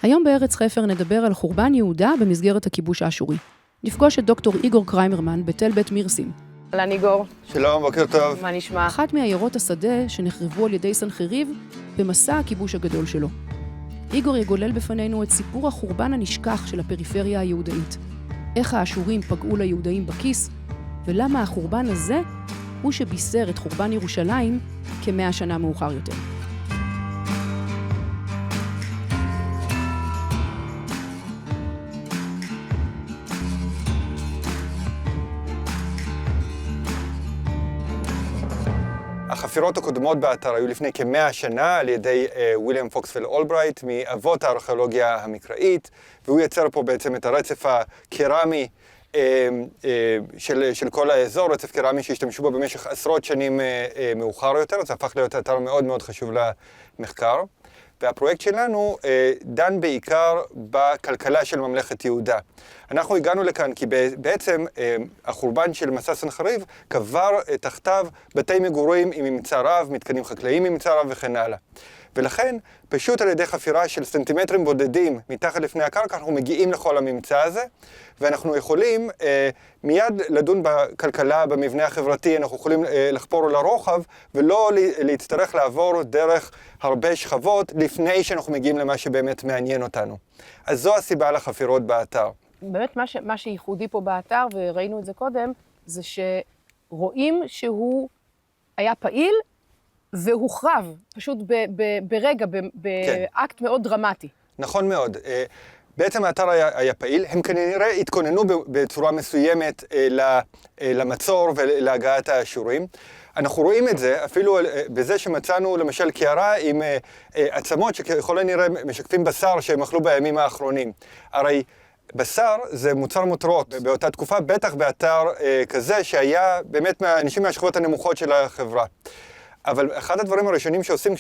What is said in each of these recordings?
היום בארץ חפר נדבר על חורבן יהודה במסגרת הכיבוש האשורי. נפגוש את דוקטור איגור קריימרמן בתל בית מירסים. אהלן איגור. שלום, בוקר טוב. מה נשמע? אחת מעיירות השדה שנחרבו על ידי סנחריב במסע הכיבוש הגדול שלו. איגור יגולל בפנינו את סיפור החורבן הנשכח של הפריפריה היהודאית. איך האשורים פגעו ליהודאים בכיס, ולמה החורבן הזה הוא שבישר את חורבן ירושלים כ100 שנה מאוחר יותר. החפירות הקודמות באתר היו לפני כ100 שנה על ידי וויליאם פוקסוול אולברייט מאבות הארכיאולוגיה המקראית, והוא יצר פה בעצם את הרצף הקרמי של כל האזור, רצף קרמי שהשתמשו בו במשך עשרות שנים מאוחר יותר. זה הפך להיות אתר מאוד מאוד חשוב למחקר. והפרויקט שלנו דן בעיקר בכלכלה של ממלכת יהודה. אנחנו הגענו לכאן כי בעצם החורבן של מסע סנחריב קבר תחתיו בתי מגורים עם ממצא רב, מתקנים חקלאיים עם ממצא רב וכן הלאה. ולכן, פשוט על ידי חפירה של סנטימטרים בודדים מתחת לפני הקרקע, אנחנו מגיעים לכל הממצא הזה, ואנחנו יכולים מיד לדון בכלכלה, במבנה החברתי, אנחנו יכולים לחפור לרוחב, ולא להצטרך לעבור דרך הרבה שכבות לפני שאנחנו מגיעים למה שבאמת מעניין אותנו. אז זו הסיבה לחפירות באתר. באמת מה שייחודי פה באתר, וראינו את זה קודם, זה שרואים שהוא היה פעיל, והוחרב, פשוט ברגע, באקט מאוד דרמטי. נכון מאוד. בעצם האתר היה פעיל, הם כנראה התכוננו בצורה מסוימת למצור ולהגעת האשורים. אנחנו רואים את זה אפילו בזה שמצאנו למשל קערה עם עצמות שככל הנראה משקפים בשר שהם אכלו בימים האחרונים. הרי בשר זה מוצר מותרות באותה תקופה, בטח באתר כזה שהיה באמת מהאנשים מהשכבות הנמוכות של החברה. אבל אחד הדברים הראשונים שעושים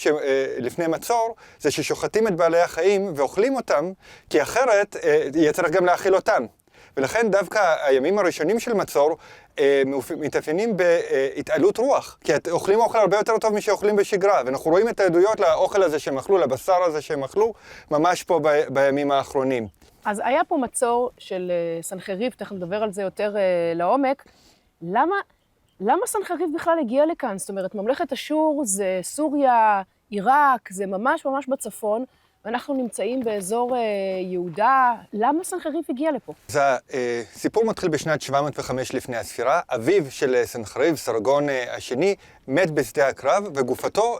לפני מצור, זה ששוחטים את בעלי החיים ואוכלים אותם, כי אחרת יהיה צריך גם להאכיל אותם. ולכן דווקא הימים הראשונים של מצור מתאפיינים בהתעלות רוח, כי אוכלים אוכל הרבה יותר טוב משאוכלים בשגרה, ואנחנו רואים את העדויות לאוכל הזה שהם אכלו, לבשר הזה שהם אכלו, ממש פה בימים האחרונים. אז היה פה מצור של סנחריב, תכף נדבר על זה יותר לעומק. למה סנחריב בכלל הגיע לכאן? זאת אומרת, ממלכת אשור זה סוריה, עיראק, זה ממש ממש בצפון, ואנחנו נמצאים באזור יהודה. למה סנחריב הגיע לפה? אז הסיפור מתחיל בשנת 705 לפני הספירה. אביו של סנחריב, סרגון השני, מת בשדה הקרב, וגופתו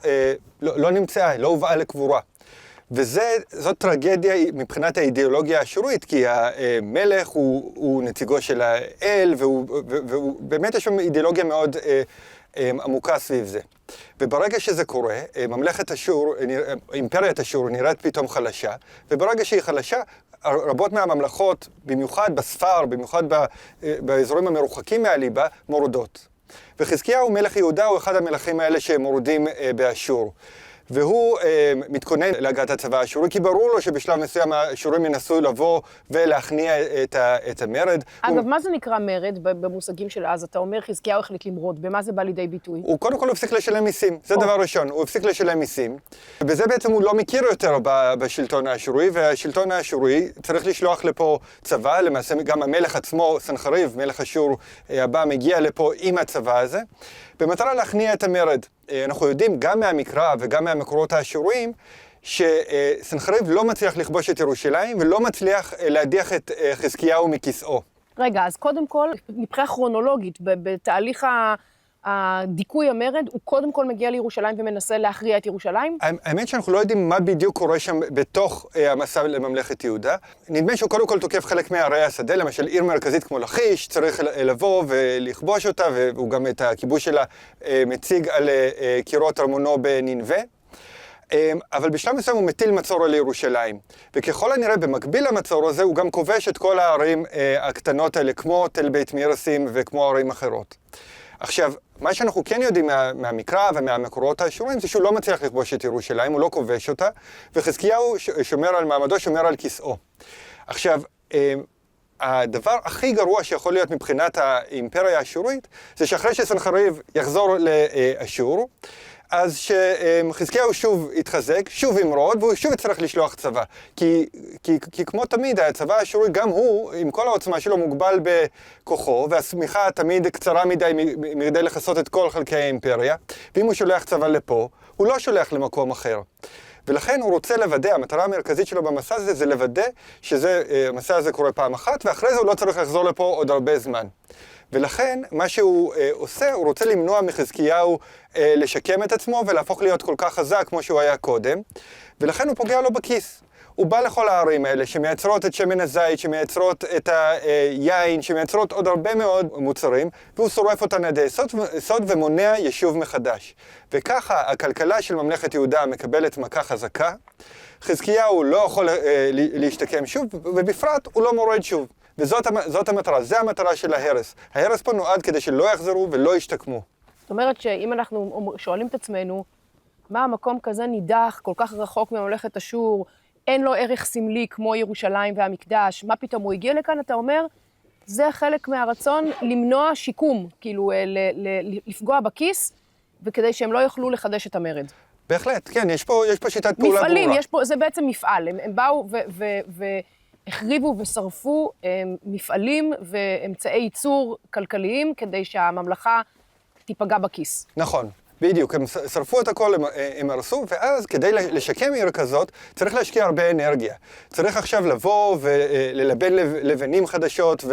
לא נמצאה, לא הובאה לקבורה. וזאת טרגדיה מבחינת האידיאולוגיה האשורית, כי המלך הוא נציגו של האל, ובאמת יש שם אידיאולוגיה מאוד עמוקה סביב זה. וברגע שזה קורה, ממלכת אשור, אימפריית אשור נראית פתאום חלשה, וברגע שהיא חלשה, רבות מהממלכות, במיוחד בספר, במיוחד באזורים המרוחקים מהליבה, מורדות. וחזקיהו, מלך יהודה, הוא אחד המלכים האלה שמורדים באשור. והוא מתכונן להגעת הצבא האשורי, כי ברור לו שבשלב מסוים האשורים ינסו לבוא ולהכניע את המרד. אגב, מה זה נקרא מרד במושגים של אז? אתה אומר חזקיהו החליט למרוד, במה זה בא לידי ביטוי? הוא קודם כל הפסיק לשלם מיסים, זה דבר ראשון, הוא הפסיק לשלם מיסים, ובזה בעצם הוא לא מכיר יותר בשלטון האשורי, והשלטון האשורי צריך לשלוח לפה צבא, למעשה גם המלך עצמו, סנחריב, מלך אשור הבא, מגיע לפה עם הצבא הזה, במטרה להכניע את המרד. אנחנו יודעים גם מהמקרא וגם מהמקורות האשוריים שסנחריב לא מצליח לכבוש את ירושלים ולא מצליח להדיח את חזקיהו מכיסאו. רגע, אז קודם כל, מבחינה כרונולוגית, בתהליך הדיכוי המרד, הוא קודם כל מגיע לירושלים ומנסה להכריע את ירושלים? האמת שאנחנו לא יודעים מה בדיוק קורה שם בתוך המסע לממלכת יהודה. נדמה שהוא קודם כל תוקף חלק מערי השדה, למשל עיר מרכזית כמו לכיש, צריך לבוא ולכבוש אותה, והוא גם את הכיבוש שלה מציג על קירות ארמונו בנינווה. אבל בשלב מסוים הוא מטיל מצור על ירושלים. וככל הנראה במקביל למצור הזה הוא גם כובש את כל הערים הקטנות האלה, כמו תל בית מירסים וכמו ערים אחרות. עכשיו, מה שאנחנו כן יודעים מהמקרא ומהמקורות האשוריים זה שהוא לא מצליח לכבוש את ירושלים, הוא לא כובש אותה, וחזקיהו שומר על מעמדו, שומר על כיסאו. עכשיו, הדבר הכי גרוע שיכול להיות מבחינת האימפריה האשורית, זה שאחרי שסנחריב יחזור לאשור, אז שחזקיהו שוב יתחזק, שוב ימרוד, והוא שוב יצטרך לשלוח צבא. כי כמו תמיד, הצבא האשורי גם הוא, עם כל העוצמה שלו, מוגבל בכוחו, והשמיכה תמיד קצרה מדי מכדי לכסות את כל חלקי האימפריה, ואם הוא שולח צבא לפה, הוא לא שולח למקום אחר. ולכן הוא רוצה לוודא, המטרה המרכזית שלו במסע הזה, זה לוודא שהמסע הזה קורה פעם אחת, ואחרי זה הוא לא צריך לחזור לפה עוד הרבה זמן. ולכן, מה שהוא עושה, הוא רוצה למנוע מחזקיהו לשקם את עצמו ולהפוך להיות כל כך חזק כמו שהוא היה קודם, ולכן הוא פוגע לו בכיס. הוא בא לכל הערים האלה שמייצרות את שמן הזית, שמייצרות את היין, שמייצרות עוד הרבה מאוד מוצרים, והוא שורף אותן עד היסוד ומונע יישוב מחדש. וככה הכלכלה של ממלכת יהודה מקבלת מכה חזקה, חזקיהו לא יכול להשתקם שוב, ובפרט הוא לא מורד שוב. וזאת המטרה, זה המטרה של ההרס. ההרס פה נועד כדי שלא יחזרו ולא ישתקמו. זאת אומרת שאם אנחנו שואלים את עצמנו, מה המקום כזה נידח, כל כך רחוק מממלכת אשור, אין לו ערך סמלי כמו ירושלים והמקדש, מה פתאום הוא הגיע לכאן, אתה אומר, זה חלק מהרצון למנוע שיקום, כאילו לפגוע בכיס, וכדי שהם לא יוכלו לחדש את המרד. בהחלט, כן, יש פה שיטת פעולה ברורה. מפעלים, זה בעצם מפעל, הם באו והחריבו ושרפו מפעלים ואמצעי ייצור כלכליים, כדי שהממלכה תיפגע בכיס. נכון. בדיוק, הם שרפו את הכל, הם הרסו, ואז כדי לשקם עיר כזאת, צריך להשקיע הרבה אנרגיה. צריך עכשיו לבוא וללבן לבנים חדשות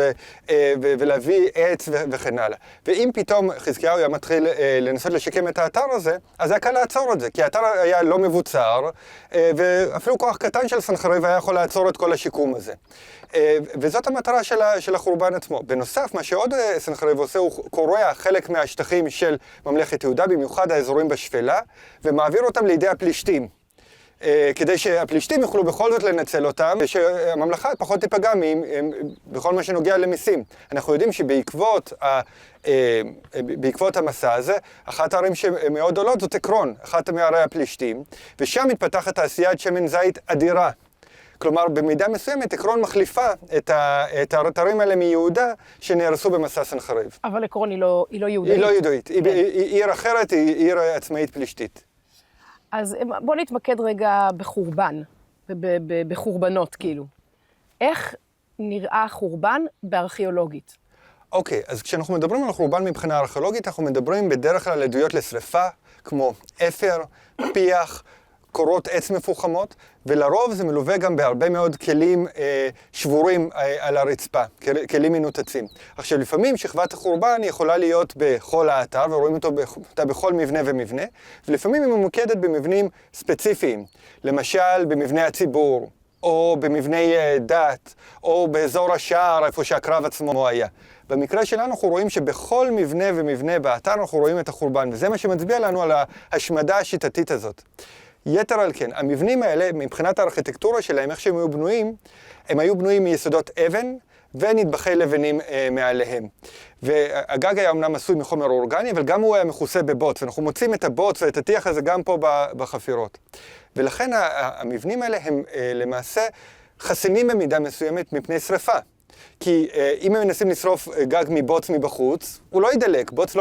ולהביא עץ וכן הלאה. ואם פתאום חזקיהו היה מתחיל לנסות לשקם את האתר הזה, אז היה קל לעצור את זה, כי האתר היה לא מבוצר, ואפילו כוח קטן של סנחריב היה יכול לעצור את כל השיקום הזה. וזאת המטרה של החורבן עצמו. בנוסף, מה שעוד סנחריב עושה, הוא קורע חלק מהשטחים של ממלכת יהודה, במיוחד האזורים בשפלה, ומעביר אותם לידי הפלישתים. כדי שהפלישתים יוכלו בכל זאת לנצל אותם, ושהממלכה פחות תיפגע בכל מה שנוגע למיסים. אנחנו יודעים שבעקבות המסע הזה, אחת הערים שמאוד עולות זאת עקרון, אחת מערי הפלישתים, ושם מתפתחת תעשיית שמן זית אדירה. כלומר, במידה מסוימת, עקרון מחליפה את האתרים האלה מיהודה שנהרסו במסע סנחריב. אבל עקרון היא לא יהודית. היא לא יהודית, היא עיר אחרת, היא עיר עצמאית פלישתית. אז בוא נתמקד רגע בחורבן, בחורבנות כאילו. איך נראה חורבן בארכיאולוגית? אוקיי, אז כשאנחנו מדברים על חורבן מבחינה ארכיאולוגית, אנחנו מדברים בדרך כלל על עדויות לשריפה, כמו אפר, פיח, קורות עץ מפוחמות, ולרוב זה מלווה גם בהרבה מאוד כלים שבורים על הרצפה, כלים מנותצים. עכשיו, לפעמים שכבת החורבן יכולה להיות בכל האתר, ורואים אותה בכל מבנה ומבנה, ולפעמים היא ממוקדת במבנים ספציפיים, למשל במבני הציבור, או במבני דת, או באזור השער, איפה שהקרב עצמו היה. במקרה שלנו אנחנו רואים שבכל מבנה ומבנה באתר אנחנו רואים את החורבן, וזה מה שמצביע לנו על ההשמדה השיטתית הזאת. יתר על כן, המבנים האלה, מבחינת הארכיטקטורה שלהם, איך שהם היו בנויים, הם היו בנויים מיסודות אבן ונדבכי לבנים מעליהם. והגג היה אמנם עשוי מחומר אורגני, אבל גם הוא היה מכוסה בבוץ, ואנחנו מוצאים את הבוץ ואת הטיח הזה גם פה בחפירות. ולכן המבנים האלה הם למעשה חסינים במידה מסוימת מפני שריפה. כי אם הם מנסים לשרוף גג מבוץ מבחוץ, הוא לא ידלק, בוץ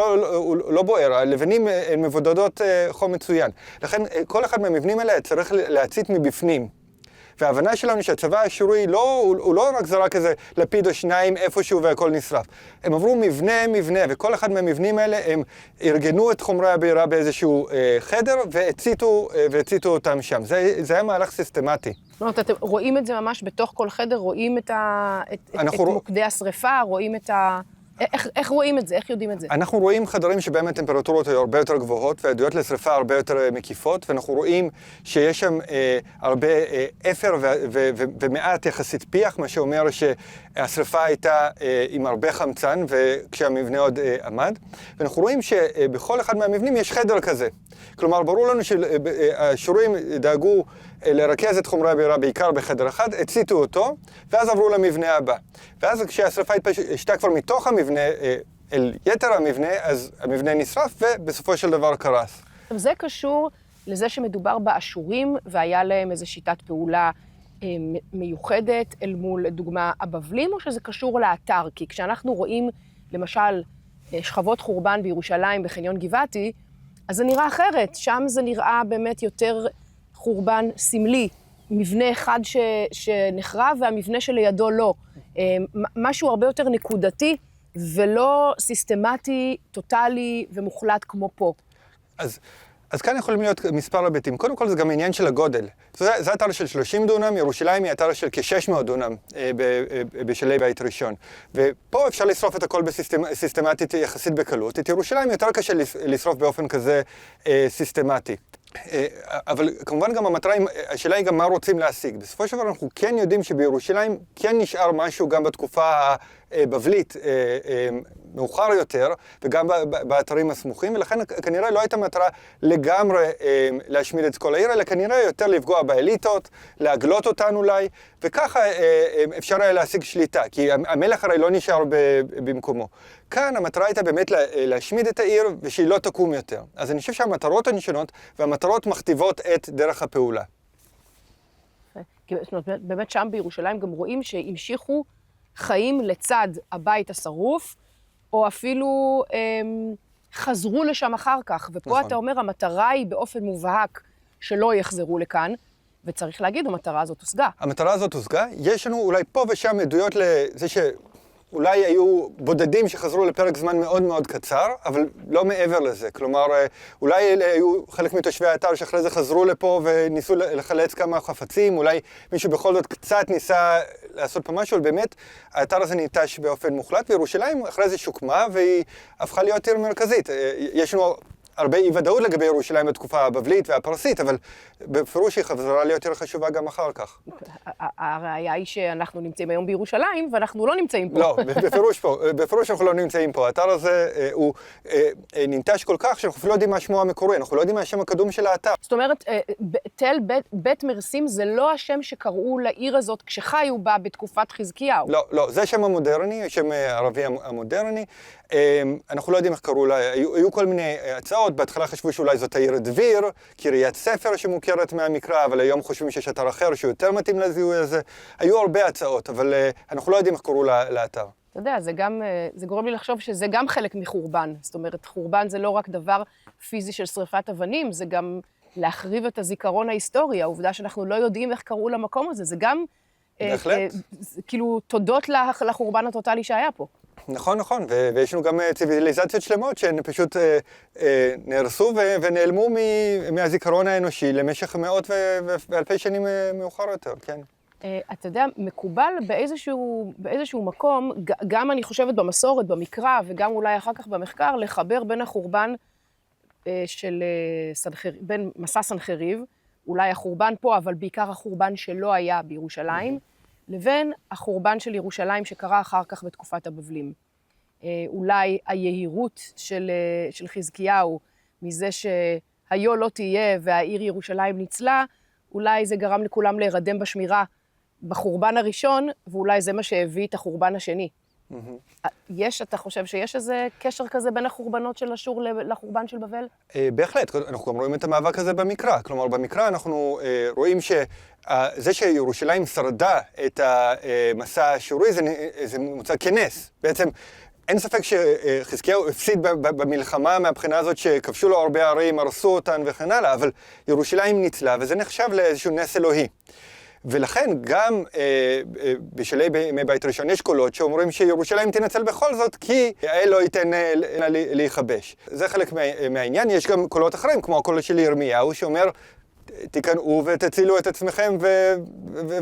לא בוער, הלבנים הן מבודדות חום מצוין. לכן כל אחד מהמבנים האלה צריך להצית מבפנים. וההבנה שלנו שהצבא האשורי הוא לא רק זרק איזה לפיד או שניים איפשהו והכל נשרף. הם עברו מבנה, וכל אחד מהמבנים האלה הם ארגנו את חומרי הבעירה באיזשהו חדר והציתו אותם שם. זה היה מהלך סיסטמטי. זאת אומרת, אתם רואים את זה ממש בתוך כל חדר, רואים את מוקדי השריפה, רואים את איך רואים את זה? איך יודעים את זה? אנחנו רואים חדרים שבהם הטמפרטורות היו הרבה יותר גבוהות, והעדויות לשריפה הרבה יותר מקיפות, ואנחנו רואים שיש שם הרבה אפר ומעט יחסית פיח, מה שאומר שהשריפה הייתה עם הרבה חמצן, וכשהמבנה עוד עמד. ואנחנו רואים שבכל אחד מהמבנים יש חדר כזה. כלומר, ברור לנו שהאשורים דאגו לרכז את חומרי הבעירה בעיקר בחדר אחד, הציתו אותו, ואז עברו למבנה הבא. ואז כשהשריפה התפשטה כבר מתוך המבנה אל יתר המבנה, אז המבנה נשרף ובסופו של דבר קרס. זה קשור לזה שמדובר באשורים, והיה להם איזו שיטת פעולה מיוחדת אל מול, דוגמה, הבבלים, או שזה קשור לאתר? כי כשאנחנו רואים, למשל, שכבות חורבן בירושלים בחניון גבעתי, אז זה נראה אחרת. שם זה נראה באמת יותר חורבן סמלי. מבנה אחד שנחרב והמבנה שלידו לא. משהו הרבה יותר נקודתי ולא סיסטמטי, טוטלי ומוחלט כמו פה. אז כאן יכולים להיות מספר היבטים. קודם כל זה גם עניין של הגודל. זה אתר של 30 דונם, ירושלים היא אתר של כ-600 דונם בשלהי בית ראשון. ופה אפשר לשרוף את הכל בסיסטמטית יחסית בקלות. את ירושלים יותר קשה לשרוף באופן כזה סיסטמטי. אבל כמובן גם השאלה היא גם מה רוצים להשיג. בסופו של דבר אנחנו כן יודעים שבירושלים כן נשאר משהו גם בתקופה הבבלית מאוחר יותר, וגם באתרים הסמוכים, ולכן כנראה לא הייתה מטרה לגמרי להשמיד את כל העיר, אלא כנראה יותר לפגוע באליטות, להגלות אותן אולי, וככה אפשר היה להשיג שליטה, כי המלך הרי לא נשאר במקומו. כאן המטרה הייתה באמת להשמיד את העיר ושהיא לא תקום יותר. אז אני חושב שהמטרות הן שונות, והמטרות מכתיבות את דרך הפעולה. באמת שם בירושלים גם רואים שהמשיכו חיים לצד הבית השרוף, או אפילו חזרו לשם אחר כך. ופה נכון. אתה אומר, המטרה היא באופן מובהק שלא יחזרו לכאן, וצריך להגיד, המטרה הזאת הושגה. המטרה הזאת הושגה. יש לנו אולי פה ושם עדויות לזה שאולי היו בודדים שחזרו לפרק זמן מאוד מאוד קצר, אבל לא מעבר לזה. כלומר, אולי היו חלק מתושבי האתר שאחרי זה חזרו לפה וניסו לחלץ כמה חפצים, אולי מישהו בכל זאת קצת ניסה לעשות פה משהו, אבל באמת האתר הזה ניטש באופן מוחלט, וירושלים אחרי זה שוקמה והיא הפכה להיות עיר מרכזית. יש לנו הרבה אי ודאות לגבי ירושלים בתקופה הבבלית והפרסית, אבל בפירוש היא חזרה להיות יותר חשובה גם אחר כך. הראיה היא שאנחנו נמצאים היום בירושלים, ואנחנו לא נמצאים פה. לא, בפירוש אנחנו לא נמצאים פה. האתר הזה הוא ננטש כל כך שאנחנו אפילו לא יודעים מה שמו המקורי, אנחנו לא יודעים מה השם הקדום של האתר. זאת אומרת, תל בית מרסים זה לא השם שקראו לעיר הזאת כשחיו בה בתקופת חזקיהו. לא, זה השם המודרני, השם הערבי המודרני. אנחנו לא יודעים איך קראו לה, היו כל מיני הצעות, בהתחלה חשבו שאולי זאת העיר דביר, קריית ספר שמוכרת מהמקרא, אבל היום חושבים שיש אתר אחר שהוא יותר מתאים לזיהוי הזה. היו הרבה הצעות, אבל אנחנו לא יודעים איך קראו לאתר. אתה יודע, זה גורם לי לחשוב שזה גם חלק מחורבן. זאת אומרת, חורבן זה לא רק דבר פיזי של שריפת אבנים, זה גם להחריב את הזיכרון ההיסטורי, העובדה שאנחנו לא יודעים איך קראו למקום הזה, זה גם כאילו תודות לחורבן הטוטלי שהיה פה. נכון, ויש לנו גם ציוויליזציות שלמות שהן פשוט נהרסו ונעלמו מהזיכרון האנושי למשך מאות ואלפי שנים מאוחר יותר, כן. אתה יודע, מקובל באיזשהו מקום, גם אני חושבת במסורת, במקרא, וגם אולי אחר כך במחקר, לחבר בין החורבן בין מסע סנחריב, אולי החורבן פה, אבל בעיקר החורבן שלא היה בירושלים, לבין החורבן של ירושלים שקרה אחר כך בתקופת הבבלים. אולי היהירות של חזקיהו, מזה שהיו לא תהיה והעיר ירושלים ניצלה, אולי זה גרם לכולם להירדם בשמירה בחורבן הראשון, ואולי זה מה שהביא את החורבן השני. אתה חושב שיש איזה קשר כזה בין החורבנות של אשור לחורבן של בבל? בהחלט, אנחנו גם רואים את המאבק הזה במקרא. כלומר, במקרא אנחנו רואים שזה שירושלים שרדה את המסע האשורי, זה מוצג כנס. בעצם אין ספק שחזקיהו הפסיד במלחמה מהבחינה הזאת שכבשו לו הרבה ערים, הרסו אותן וכן הלאה, אבל ירושלים ניצלה, וזה נחשב לאיזשהו נס אלוהי. ולכן גם בשלהי בימי בית ראשון יש קולות שאומרים שירושלים תנצל בכל זאת, כי האל לא ייתן להיכבש. זה חלק מהעניין. יש גם קולות אחרים, כמו הקול של ירמיהו, שאומר, תיכנעו ותצילו את עצמכם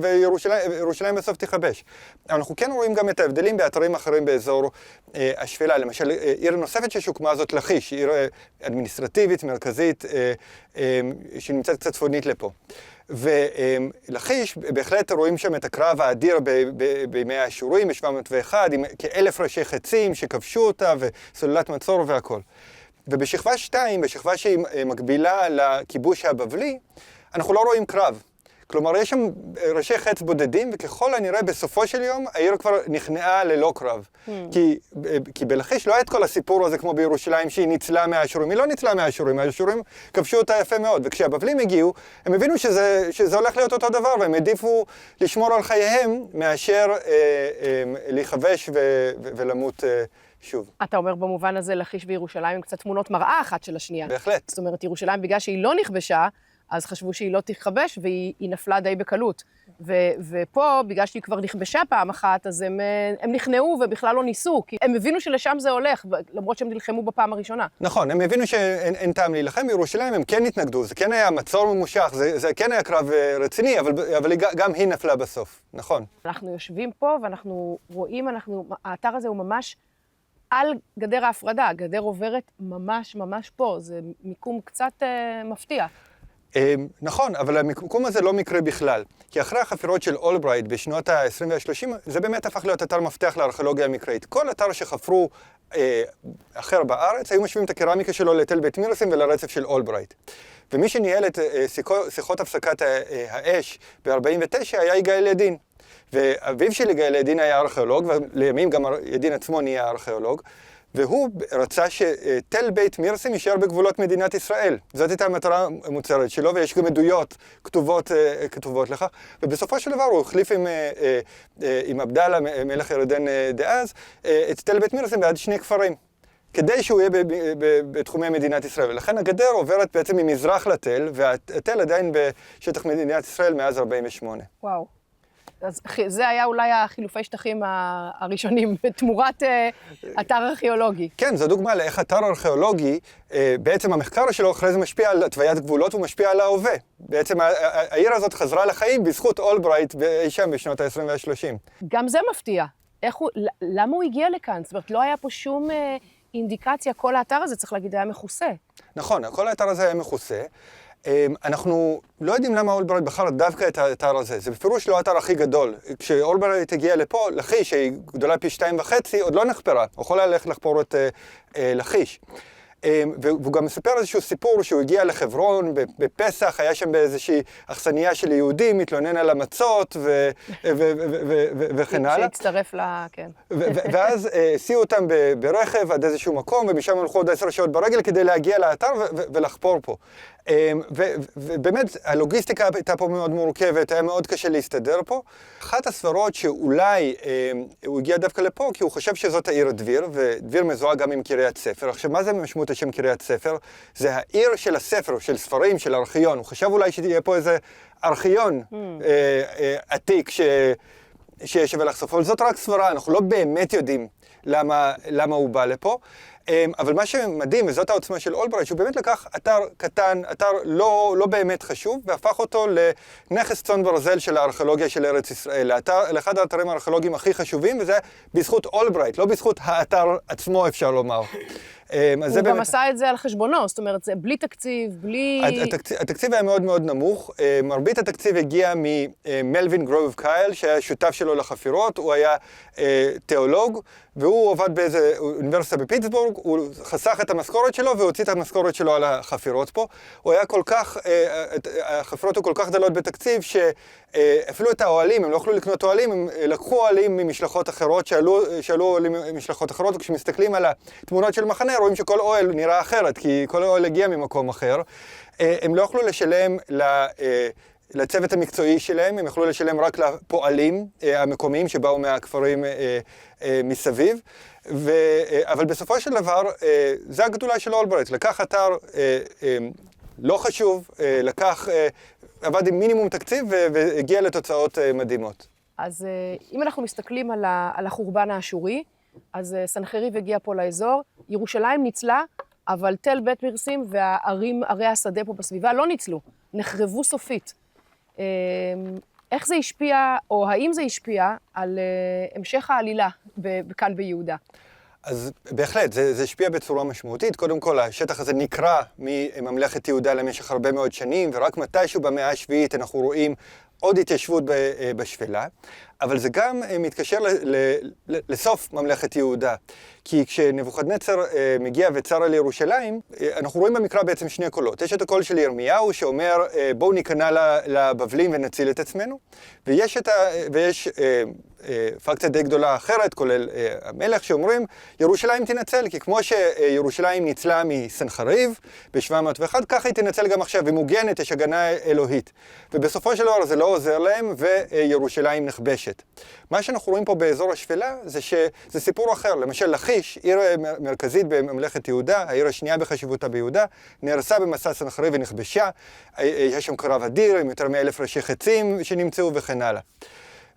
וירושלים בסוף תיכבש. אנחנו כן רואים גם את ההבדלים באתרים אחרים באזור השפלה. למשל, עיר נוספת ששוקמה זאת לכיש, עיר אדמיניסטרטיבית, מרכזית, שנמצאת קצת צפונית לפה. ולכיש, בהחלט רואים שם את הקרב האדיר בימי האשורים, ב-701, עם כ1,000 ראשי חצים שכבשו אותה, וסוללת מצור והכל. ובשכבה 2, בשכבה שהיא מקבילה לכיבוש הבבלי, אנחנו לא רואים קרב. כלומר, יש שם ראשי חץ בודדים, וככל הנראה בסופו של יום, העיר כבר נכנעה ללא קרב. כי בלכיש לא היה את כל הסיפור הזה כמו בירושלים, שהיא ניצלה מהאשורים. היא לא ניצלה מהאשורים, האשורים כבשו אותה יפה מאוד. וכשהבבלים הגיעו, הם הבינו שזה הולך להיות אותו דבר, והם העדיפו לשמור על חייהם מאשר להיכבש ולמות שוב. אתה אומר במובן הזה, לכיש וירושלים הם קצת תמונות מראה אחת של השנייה. בהחלט. זאת אומרת, ירושלים, בגלל שהיא לא נכבשה, אז חשבו שהיא לא תכבש, והיא נפלה די בקלות. ופה, בגלל שהיא כבר נכבשה פעם אחת, אז הם נכנעו ובכלל לא ניסו, כי הם הבינו שלשם זה הולך, למרות שהם נלחמו בפעם הראשונה. נכון, הם הבינו שאין טעם להילחם, בירושלים הם כן התנגדו, זה כן היה מצור ממושך, זה כן היה קרב רציני, אבל גם היא נפלה בסוף, נכון. אנחנו יושבים פה ואנחנו רואים, האתר הזה הוא ממש על גדר ההפרדה, הגדר עוברת ממש ממש פה, זה מיקום קצת מפתיע. נכון, אבל המיקום הזה לא מקרה בכלל. כי אחרי החפירות של אולברייט בשנות ה-20 וה-30, זה באמת הפך להיות אתר מפתח לארכיאולוגיה המקראית. כל אתר שחפרו אחר בארץ, היו משווים את הקרמיקה שלו לתל בית מירסים ולרצף של אולברייט. ומי שניהל את שיחות הפסקת האש ב-49 היה יגאל ידין. ואביו של יגאל ידין היה ארכיאולוג, ולימים גם ידין עצמו נהיה ארכיאולוג. והוא רצה שתל בית מירסים יישאר בגבולות מדינת ישראל. זאת הייתה המטרה המוצהרת שלו, ויש גם עדויות כתובות לכך. ובסופו של דבר הוא החליף עם עבדאללה, מלך ירדן דאז, את תל בית מירסים בעד 2 כפרים, כדי שהוא יהיה בתחומי מדינת ישראל. ולכן הגדר עוברת בעצם ממזרח לתל, והתל עדיין בשטח מדינת ישראל מאז 48. וואו. אז זה היה אולי החילופי שטחים הראשונים, בתמורת אתר ארכיאולוגי. כן, זו דוגמה לאיך אתר ארכיאולוגי, בעצם המחקר שלו אחרי זה משפיע על התוויית גבולות ומשפיע על ההווה. בעצם העיר הזאת חזרה לחיים בזכות אולברייט אי שם בשנות ה-20 וה-30. גם זה מפתיע. למה הוא הגיע לכאן? זאת אומרת, לא היה פה שום אינדיקציה, כל האתר הזה, צריך להגיד, היה מכוסה. נכון, כל האתר הזה היה מכוסה. אנחנו לא יודעים למה אולברייט בחר דווקא את האתר הזה. זה בפירוש לא האתר הכי גדול. כשאולברייט הגיע לפה, לכיש, שהיא גדולה פי 2.5, עוד לא נחפרה. הוא יכול ללכת לחפור את לכיש. והוא גם מספר איזשהו סיפור שהוא הגיע לחברון בפסח, היה שם באיזושהי אכסניה של יהודים, מתלונן על המצות וכן הלאה. שהצטרף כן. ואז הסיעו אותם ברכב עד איזשהו מקום, ומשם הלכו עוד 10 שעות ברגל כדי להגיע לאתר ולחפור פה. ובאמת, הלוגיסטיקה הייתה פה מאוד מורכבת, היה מאוד קשה להסתדר פה. אחת הסברות שאולי הוא הגיע דווקא לפה, כי הוא חושב שזאת העיר דביר, ודביר מזוהה גם עם קריית ספר. עכשיו, מה זה משמעות השם קריית ספר? זה העיר של הספר, של ספרים, של ארכיון. הוא חשב אולי שתהיה פה איזה ארכיון עתיק שיש שווה לחשוף, אבל זאת רק סברה, אנחנו לא באמת יודעים למה הוא בא לפה. אבל מה שמדהים, וזאת העוצמה של אולברייט, שהוא באמת לקח אתר קטן, אתר לא באמת חשוב, והפך אותו לנכס צאן ברזל של הארכיאולוגיה של ארץ ישראל, לאחד האתרים הארכיאולוגיים הכי חשובים, וזה בזכות אולברייט, לא בזכות האתר עצמו, אפשר לומר. הוא גם עשה את זה על חשבונו, זאת אומרת, זה בלי תקציב, בלי... התקציב היה מאוד מאוד נמוך, מרבית התקציב הגיע ממלווין גרוב קייל, שהיה שותף שלו לחפירות, הוא היה תיאולוג, והוא עובד באיזה אוניברסיטה בפיטסבורג, הוא חסך את המשכורת שלו והוציא את המשכורת שלו על החפירות פה. הוא היה כל כך, החפירות הוא כל כך דלות בתקציב, שאפילו את האוהלים, הם לא יכלו לקנות אוהלים, הם לקחו אוהלים ממשלחות אחרות, שאלו אוהלים ממשלחות אחרות, וכשמסתכלים על התמונות של מחנה, רואים שכל אוהל נראה אחרת, כי כל אוהל הגיע ממקום אחר. הם לא יכלו לשלם לצוות המקצועי שלהם, הם יכלו לשלם רק לפועלים המקומיים שבאו מהכפרים מסביב, אבל בסופו של דבר, זה הגדולה של אולברייט, לקח אתר לא חשוב, עבד עם מינימום תקציב והגיע לתוצאות מדהימות. אז אם אנחנו מסתכלים על החורבן האשורי, אז סנחריב הגיע פה לאזור, ירושלים ניצלה, אבל תל בית מירסים ערי השדה פה בסביבה לא ניצלו, נחרבו סופית. איך זה השפיע, או האם זה השפיע, על המשך העלילה כאן ביהודה? אז בהחלט, זה השפיע בצורה משמעותית. קודם כל, השטח הזה נקרע מממלכת יהודה למשך הרבה מאוד שנים, ורק מתישהו במאה השביעית אנחנו רואים עוד התיישבות בשפלה, אבל זה גם מתקשר לסוף ממלכת יהודה. כי כשנבוכדנצר מגיע וצר על ירושלים, אנחנו רואים במקרא בעצם 2 קולות. יש את הקול של ירמיהו שאומר, בואו ניכנע לבבלים ונציל את עצמנו, ויש פקציה די גדולה אחרת, כולל המלך, שאומרים, ירושלים תנצל, כי כמו שירושלים ניצלה מסנחריב ב-701, ככה היא תנצל גם עכשיו, היא מוגנת, יש הגנה אלוהית. ובסופו של דבר זה לא עוזר להם, וירושלים נכבשת. מה שאנחנו רואים פה באזור השפלה, זה סיפור אחר. למשל, לכיש, עיר מרכזית בממלכת יהודה, העיר השנייה בחשיבותה ביהודה, נהרסה במסע סנחריב ונכבשה. יש שם קרב אדיר, עם יותר מ1,000 ראשי חצים שנמצאו וכן הלאה.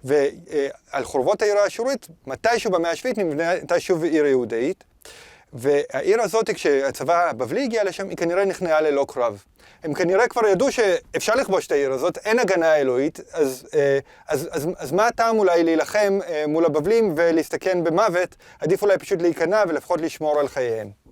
ועל חורבות העיר האשורית, מתישהו במאה השביעית נבנתה שוב עיר יהודאית, והעיר הזאת, כשהצבא הבבלי הגיע לשם, היא כנראה נכנעה ללא קרב. הם כנראה כבר ידעו שאפשר לכבוש את העיר הזאת, אין הגנה אלוהית, אז מה הטעם אולי להילחם מול הבבלים ולהסתכן במוות? עדיף אולי פשוט להיכנע ולפחות לשמור על חייהם.